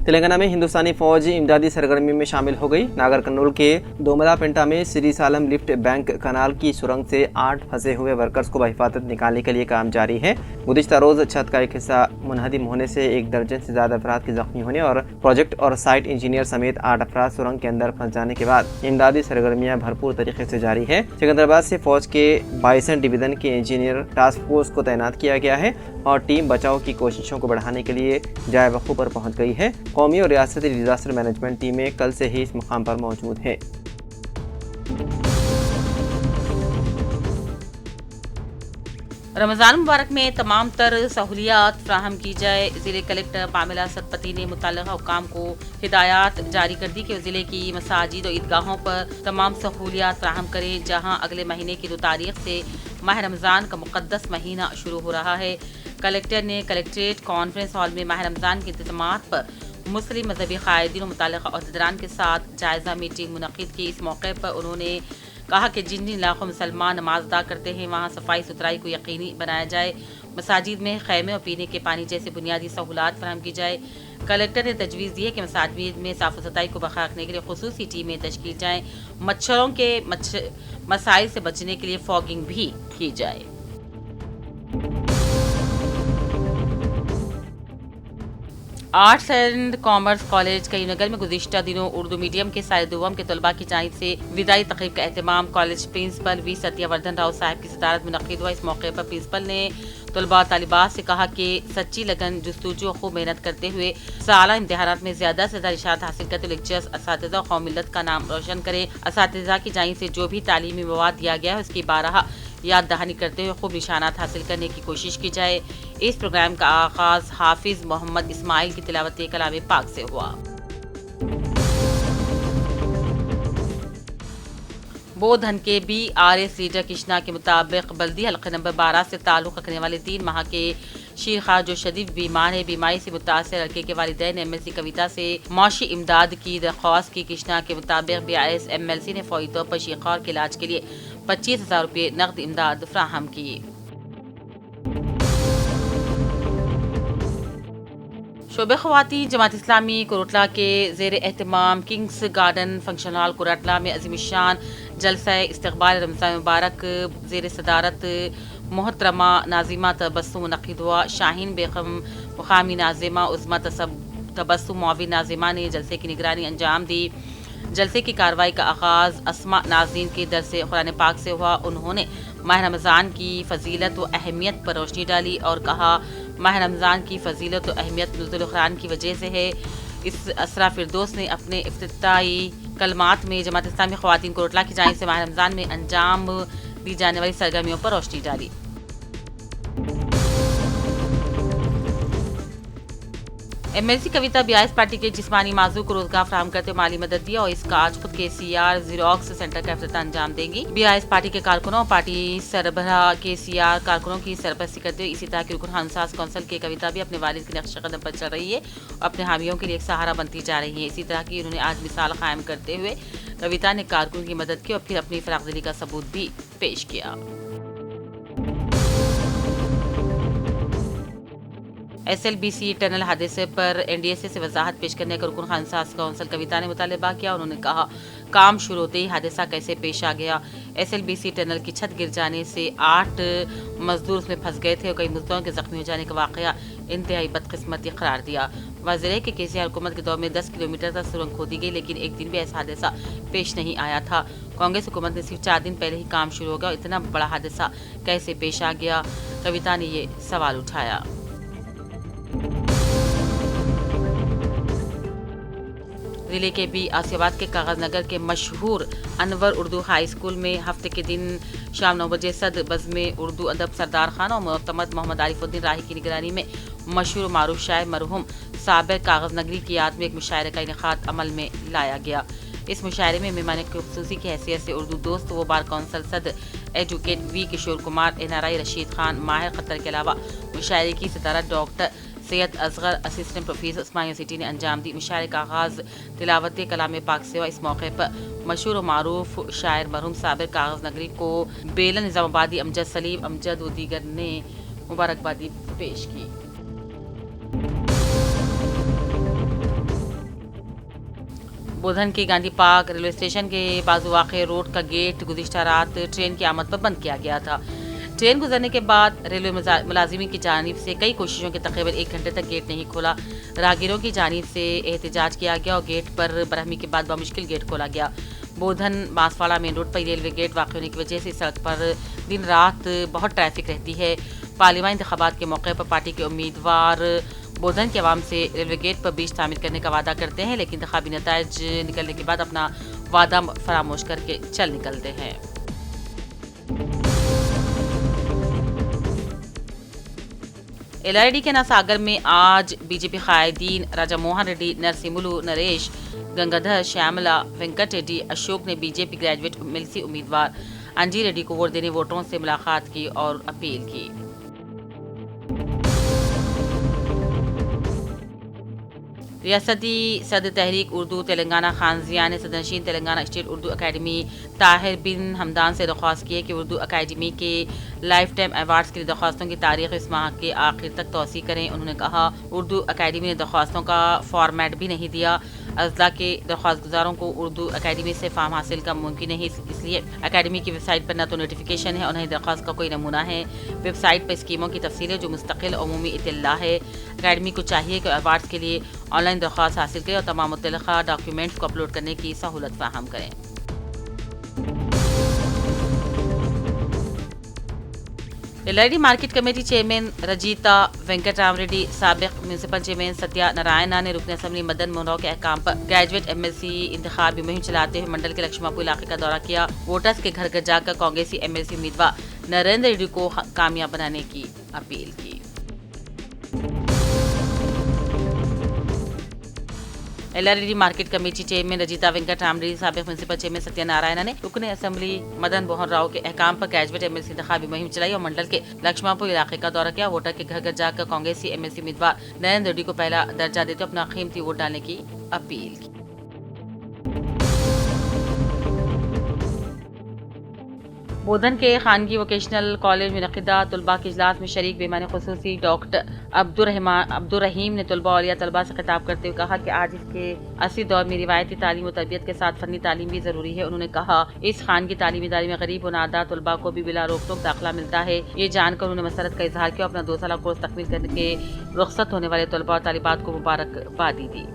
तेलंगाना में हिंदुस्तानी फौज इमदादी सरगर्मी में शामिल हो गई। नागर कर्नूल के दोमदा पेंटा में श्री सालम लिफ्ट बैंक कनाल की सुरंग से 8 फंसे हुए वर्कर्स को बहिफाजत निकालने के लिए काम जारी है। गुज़िश्ता रोज छत का एक हिस्सा मुनहदिम होने से 1 दर्जन से ज्यादा अफराद के जख्मी होने और प्रोजेक्ट और साइट इंजीनियर समेत 8 अफराद सुरंग के अंदर फंस जाने के बाद इमदादी सरगर्मियां भरपूर तरीके से जारी है। सिकंदराबाद से फौज के 22 डिवीजन के इंजीनियर टास्क फोर्स को तैनात किया गया है और टीम बचाव की कोशिशों को बढ़ाने के लिए जाए वक़्फ़ पर पहुंच गई है। कौमी और रियासती डिजास्टर मैनेजमेंट टीमें कल से ही इस मुकाम पर मौजूद हैं। रमज़ान मुबारक में तमाम तर सहूलियात फ्राहम की जाए। ज़िले कलेक्टर पामिला सतपति ने मुतल्लिक़ा हुक्काम को हिदायत जारी कर दी कि ज़िले की मसाजिद और ईदगाहों पर तमाम सहूलियात फ्राहम करें, जहां अगले महीने की 2 तारीख से माह रमज़ान का मुक़द्दस महीना शुरू हो रहा है। कलेक्टर ने कलेक्ट्रेट कॉन्फ्रेंस हॉल में माह रमज़ान के इंतज़ामात पर मुस्लिम मजहबी कायदीन और मुतल्लिक़ा अहदेदारान के साथ जायज़ा मीटिंग मुनक़िद की। इस मौके पर उन्होंने कहा कि जिन जिन इलाकों में मुसलमान नमाज अदा करते हैं वहाँ सफाई सुथराई को यकीनी बनाया जाए, मसाजिद में खैमे और पीने के पानी जैसे बुनियादी सहूलत फराहम की जाए। कलेक्टर ने तजवीज़ दी है कि मसाजिद में साफ़ सफाई को बरकरार रखने के लिए खुसूसी टीमें तश्कील जाएँ, मच्छरों के मसाइल से बचने के लिए फॉगिंग भी की जाए। Arts and commerce college Karimnagar में गुज़िश्ता दिनों उर्दू मीडियम के सारे दुवम के तलबा की जानिब से विदाई तकरीब का एहतमाम कॉलेज प्रिंसिपल वी सत्यावर्धन राव साहब की सदारत में मुनक़्क़िद हुआ। इस मौके पर प्रिंसिपल ने तलबा तालिबात से कहा कि सच्ची लगन जुस्तुजू और खूब मेहनत करते हुए साला इम्तिहानात में ज़्यादा से ज़्यादा इशात हासिल करते लेक्चर्स असातिज़ा और कौम मिल्लत का नाम रोशन करें। असातिज़ा की जानिब से जो भी तालीमी मवाद दिया गया है उसकी बारहा याद दहानी करते हुए खूब निशानात हासिल करने की कोशिश की जाए। इस प्रोग्राम का आगाज हाफिज मोहम्मद इस्माइल की तिलावत कलाम पाक से हुआ। बोधन के BRS लीडर कृष्णा के मुताबिक बल्दी हल्के नंबर 12 से ताल्लुक़ रखने वाले 3 माह के शीरखा जो शदीद बीमार है, बीमारी से मुतासर लड़के के वालिदैन MLC कविता से मौशी इमदाद की दरख्वास्त की। कृष्णा के मुताबिक BRS MLC ने फौरी तौर पर शीरखा के इलाज के लिए 25,000 रुपये नकद इमदाद फ्राहम की। शोबे ख़वातीन जमात इस्लामी कोरटला के ज़ेर एहतमाम Kings Garden function hall Koratla में अज़ीम-उश-शान जलसा इस्तक़बाल रमज़ान मुबारक ज़ेर सदारत मोहतरमा नाज़िमा तबस्सुम मुनक़्क़िद हुआ। शाहीन बेगम मुक़ामी नाज़िमा उज़्मा तबस्सुम मुआविन नाज़िमा ने जलसे की निगरानी अंजाम दी। जलसे की कार्रवाई का आगाज़ अस्मा नाज़रीन के दर से कुरान पाक से हुआ। उन्होंने माह रमज़ान की फ़जीलत व अहमियत पर रोशनी डाली और कहा, माह रमज़ान की फ़जीलत व अहमियत नुज़ुल कुरान की वजह से है। इस असरा फिरदौस ने अपने इफ्तिताई कलमात में जमात इस्लामी ख़वातीन कोरटला की जानिब से माह रमज़ान में अंजाम दी जाने वाली सरगर्मियों पर रोशनी डाली। MLC कविता BRS पार्टी के जिस्मानी माजूर को रोजगार फराहम करते हुए माली मदद दिया और इसका आज खुद KCR ज़ीरोक्स सेंटर का इफ्तिताह अंजाम देंगी। BRS पार्टी के कारकुनों और पार्टी सरबराह KCR कारकुनों की सरपरस्ती करते हुए इसी तरह की रुकन हमसास कौंसिल की कविता भी अपने वालिद के नक्श कदम पर चल रही है और अपने हामियों के लिए एक सहारा बनती जा रही है। इसी तरह की उन्होंने आज मिसाल कायम करते हुए कविता ने कारकुन की मदद की और फिर अपनी फरागदिली का सबूत भी पेश किया। SLBC टनल हादसे पर NDSA से वजाहत पेश करने का रुकन खानसास कौंसिल कविता ने मुतालबा किया। उन्होंने कहा, काम शुरू होते ही हादसा कैसे पेश आ गया। SLBC टनल की छत गिर जाने से 8 मजदूर उसमें फंस गए थे और कई मजदूरों के जख्मी हो जाने का वाकया इंतहाई बदकिस्मती करार दिया। वाज़ेह है कि KCR हुकूमत के दौर में 10 किलोमीटर तक सुरंग खोदी गई, लेकिन एक दिन भी ऐसा हादसा पेश नहीं आया था। कांग्रेस हुकूमत ने सिर्फ 4 दिन पहले ही काम शुरू हो गया और इतना बड़ा हादसा कैसे पेश आ गया। कविता ने ये सवाल उठाया। जिले के आसियाबाद के कागज नगर के मशहूर अनवर उर्दू हाई स्कूल में हफ्ते के दिन शाम 9 बजे सद बज़्म उर्दू अदब सरदार खान और मोहतमद मोहम्मद आरिफुद्दीन राही की निगरानी में मशहूर मारूफ शायर मरहूम साबिर कागज नगरी की याद में एक मुशायरे का इनेकाद अमल में लाया गया। इस मुशायरे में मेहमान खुसूसी की हैसियत से उर्दू दोस्त वो बार कौंसल सद एजुकेट V किशोर कुमार, NRI रशीद खान, माहिर खतर के अलावा मुशायरे की सदारत doctor Syed Asghar assistant professor Osmania university ने अंजाम दी। मुशायरे का आगाज़ तिलावत कलाम पाक से हुआ। इस मौके पर मशहूर और मारूफ शायर मरहूम साबिर कागज नगरी को बेलन निज़ामाबादी, अमजद सलीम अमजद व दीगर ने मुबारकबादी पेश की। बोधन के गांधी पार्क रेलवे स्टेशन के बाजू वाक़े रोड का गेट गुज़िश्ता रात ट्रेन की आमद पर बंद किया गया था। ट्रेन गुजरने के बाद रेलवे मुलाजिमीन की जानिब से कई कोशिशों के तकरीबन 1 घंटे तक गेट नहीं खोला। राहगीरों की जानिब से एहतजाज किया गया और गेट पर बरहमी के बाद बामुश्किल गेट खोला गया। बोधन बांसवाड़ा मेन रोड पर रेलवे गेट वाक़ होने की वजह से सड़क पर दिन रात बहुत ट्रैफिक रहती है। पार्लियामानी इंतखाबात के मौके पर पार्टी के उम्मीदवार बोधन के अवाम से रेलवे गेट पर ब्रिज तामीर करने का वादा करते हैं, लेकिन इंतखाबी नताइज निकलने के बाद अपना वादा फरामोश करके चल निकलते हैं। एलआईडी के नासागर में आज बीजेपी कायदीन राजा मोहन रेड्डी, नरसिमुलु नरेश, गंगाधर, श्यामला, वेंकट रेड्डी, अशोक ने बीजेपी ग्रेजुएट एमएलसी उम्मीदवार अंजी रेड्डी को वोट देने वोटरों से मुलाकात की और अपील की। रियासती सदर तहरीक उर्दू तेलंगाना खानजिया ने सदनशीन तेलंगाना स्टेट उर्दू अकेडमी ताहिर बिन हमदान से दरख्वास्त की है कि उर्दू अकेडमी के लाइफ टाइम अवार्ड्स के लिए दरख्वास्तों की तारीख इस माह के आखिर तक तौसी करें। उन्होंने कहा, उर्दू अकेडमी ने दरख्वास्तों का फॉर्मेट भी नहीं दिया। अज़ला के दरख्वास्त गुजारों को उर्दू अकेडमी से फार्म हासिल का मुमकिन नहीं, इसलिए अकेडमी की वेबसाइट पर न तो नोटिफिकेशन है और न ही दरख्वास्त का कोई नमूना है। वेबसाइट पर स्कीमों की तफसीलें जो मुस्तकिल अमूमी इत्तला है। अकेडमी को चाहिए कि अवार्ड्स के लिए ऑनलाइन दरख्वास्त हासिल करें और तमाम मुतल्लिक़ा डॉक्यूमेंट्स को अपलोड करने की सहूलत फराहम करें। LID market committee chairman Rajitha Venkatram Reddy, साबिक म्यूनसिपल चेयरमैन सत्या नारायणा ने रुकन असम्बली मदन मोहन राव के अहकाम पर ग्रेजुएट एमएलसी इंतखाबी मुहिम चलाते हुए मंडल के लक्ष्मापुर इलाके का दौरा किया। वोटर्स के घर घर जाकर कांग्रेसी एमएलसी उम्मीदवार नरेंद्र रेड्डी को कामयाब बनाने की अपील की। LRD market committee chairman Rajitha Venkatram Reddy, साबिक म्यूनसिपल चेयरमैन सत्यनारायण ने रुकन असम्बली मदन मोहन राव के अहकाम पर ग्रेजुएट एमएलसी इंतखाबी मुहिम चलाई और मंडल के लक्ष्मापुर इलाके का दौरा किया। वोटर के घर घर जाकर कांग्रेसी एमएलसी उम्मीदवार नरेंद्र रेड्डी को पहला दर्जा देते अपना कीमती वोट डालने की अपील की। बोधन के खानगी वोकेशनल कॉलेज में मुनक़िदा तलबा के इजलास में शरीक बेमानी खुसूसी डॉक्टर अब्दुर्रहीम ने तलबा और तलबा से खिताब करते हुए कहा कि आज इसके असली दौर में रिवायती तालीम और तरबियत के साथ फनी तालीम भी ज़रूरी है। उन्होंने कहा, इस खानगी तालीमी इदारे में गरीब और नादा तलबा को भी बिला रोक टोक दाखिला मिलता है। ये जानकर उन्होंने मसरत का इजहार किया। अपना 2 साल कोर्स तकमील करने के रुखसत होने वाले तलबा और तालिबात को मुबारकबादी दी।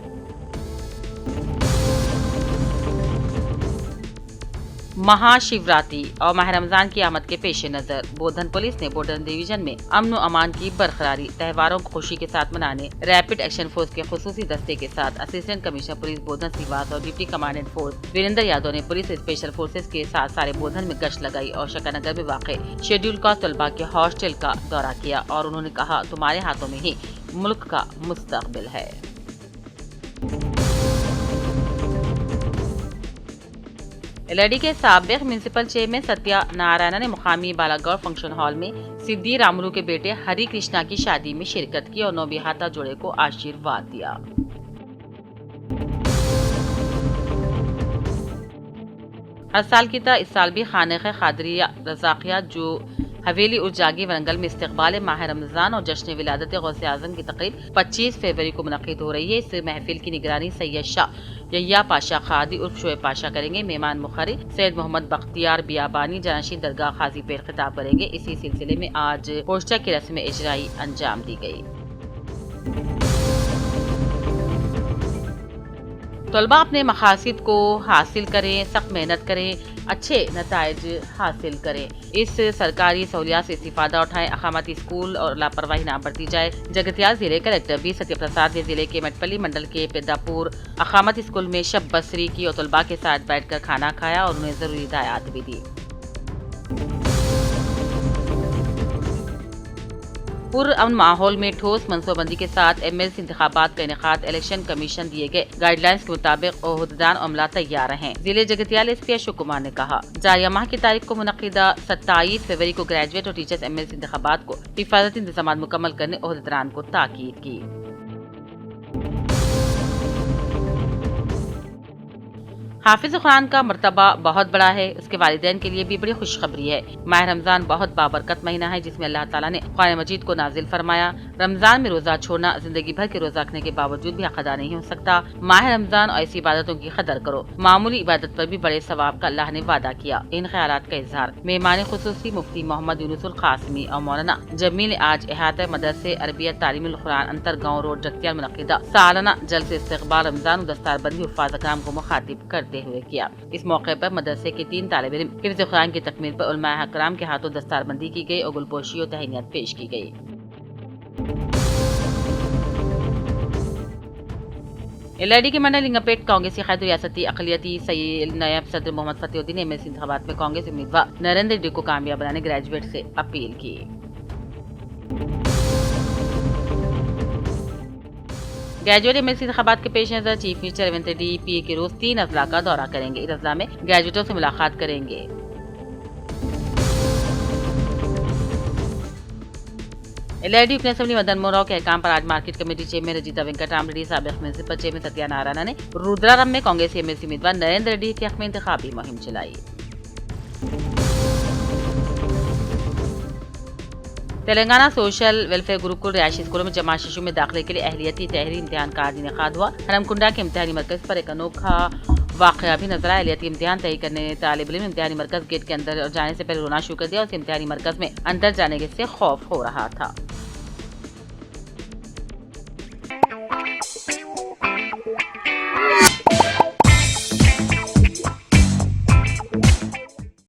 महाशिवरात्रि और माह रमजान की आमद के पेश नजर बोधन पुलिस ने बोधन डिवीजन में अमन और अमान की बरकरारी, त्योहारों को खुशी के साथ मनाने रैपिड एक्शन फोर्स के खुसूसी दस्ते के साथ assistant commissioner police Bodhan Shrivas और deputy commandant force Virendra Yadav ने पुलिस स्पेशल फोर्सेज के साथ सारे बोधन में गश्त लगाई और शकानगर में वाक़े शेड्यूल का तलबा के हॉस्टल का दौरा किया और उन्होंने कहा, तुम्हारे हाथों में ही मुल्क का मुस्तकबिल है। एलआईडी के साबिक म्यूनसिपल चेयरमैन सत्या नारायण ने मुकामी बालागौर फंक्शन हॉल में सिद्धि रामुलू के बेटे हरि कृष्णा की शादी में शिरकत की और नौबिहाता जोड़े को आशीर्वाद दिया। हर साल की तरह इस साल भी खानेख़े क़ादरिया रज़ाक़िया जो हवेली उर्जागी वरंगल में इस्तक़बाल माह रमज़ान और जश्न विलादत गौसे आज़म की तक़रीब 25 फरवरी को मुनक़्क़िद हो रही है। इस महफिल की निगरानी सैयद शाह यहिया पाशा खादी उर्फ शोएब पाशा करेंगे। मेहमान मुखर्री सैयद मोहम्मद बख्तियार बियाबानी जनाशीन दरगाह खाजी पेट खिताब करेंगे। इसी सिलसिले में आज पोस्टर की रस्म इजराई अंजाम दी गई। तलबा अपने मकासद को हासिल करें, सख्त मेहनत करें, अच्छे नताइज हासिल करें। इस सरकारी सहूलियात से इस्तिफादा उठाएं। अकामती स्कूल और लापरवाही ना बरती जाए। जगतियाल जिले कलेक्टर बी सत्य प्रसाद ने जिले के मटपली मंडल के पेदापुर अकामती स्कूल में शब बसरी की और तलबा के साथ बैठकर खाना खाया और उन्हें जरूरी हिदायत भी दी। पुरअमन माहौल में ठोस मनसूबबंदी के साथ एमएलसी इंतखाबात का इनेकाद इलेक्शन कमीशन दिए गए गाइडलाइंस के मुताबिक ओहदेदार और अमला तैयार हैं। जिले जगतियाल एसपी अशोक कुमार ने कहा, जारिया माह की तारीख को मुनक़्क़िदा 27 फरवरी को ग्रेजुएट और टीचर्स एमएलसी इंतखाबात को हिफाजती इंतजाम मुकम्मल करने ओहदेदारान को ताकीद की। حافظ قرآن کا مرتبہ بہت بڑا ہے، اس کے والدین کے لیے بھی بڑی خوشخبری ہے۔ ماہ رمضان بہت بابرکت مہینہ ہے جس میں اللہ تعالیٰ نے قرآن مجید کو نازل فرمایا۔ رمضان میں روزہ چھوڑنا زندگی بھر کے روزہ رکھنے کے باوجود بھی حق ادا نہیں ہو سکتا۔ ماہ رمضان اور ایسی عبادتوں کی قدر کرو، معمولی عبادت پر بھی بڑے ثواب کا اللہ نے وعدہ کیا۔ ان خیالات کا اظہار مہمان خصوصی مفتی محمد یونس القاسمی اور مولانا جمیل آج احاطہ مدرسے عربیت تعلیم القرآن انتر گاؤں روڈ جگتیال منعقدہ سالانہ جلسے استقبال رمضان و دستار بندی حفاظ اکرام کو مخاطب کرتے ہوئے کیا۔ اس موقع پر مدرسے کے 3 طالب علم حفظ قرآن کی تکمیل پر علماء اکرام کے ہاتھوں دستار بندی کی گئی اور گلپوشی اور تہنیت پیش کی گئی۔ ایل آئی ڈی کے منڈل لنگاپیٹ کانگریسی قائد ریاستی اقلیتی سید نائب صدر محمد فتح الدین نے ایم ایل سی انتخابات میں کانگریس امیدوار نریندر ریڈی کو کامیاب بنانے گریجویٹ سے اپیل کی۔ گریجویٹ ایم ایل سی انتخابات کے پیش نظر چیف منسٹر ریونت ریڈی پی اے کے روز 3 اضلاع کا دورہ کریں گے۔ اس اضلاع میں گریجویٹوں سے ملاقات کریں گے۔ ایل آئی ڈی رکن اسمبلی مدن موہن راؤ کے احکام پر آج market committee chairman Rajitha Venkat Ram Reddy, سابق میونسپل چیئرمین ستیہ نارائنا نے رودرارم میں کانگریسی ایم ایل سی امیدوار نریندر ریڈی کے حق میں انتخابی مہم چلائی۔ تلنگانہ سوشل ویلفیئر گروکل رہائشی اسکولوں میں جماعت ششو میں داخلے کے لیے اہلیتی تحریری امتحان کا آج انعقاد ہوا۔ ہرمکنڈا کے امتحانی مرکز پر ایک انوکھا واقعہ بھی نظر آیا۔ اہلیتی امتحان طے کرنے طالب علم امتحانی مرکز گیٹ کے اندر جانے سے پہلے رونا شروع کر دیا اور اسے امتحانی مرکز میں اندر جانے سے خوف ہو رہا تھا۔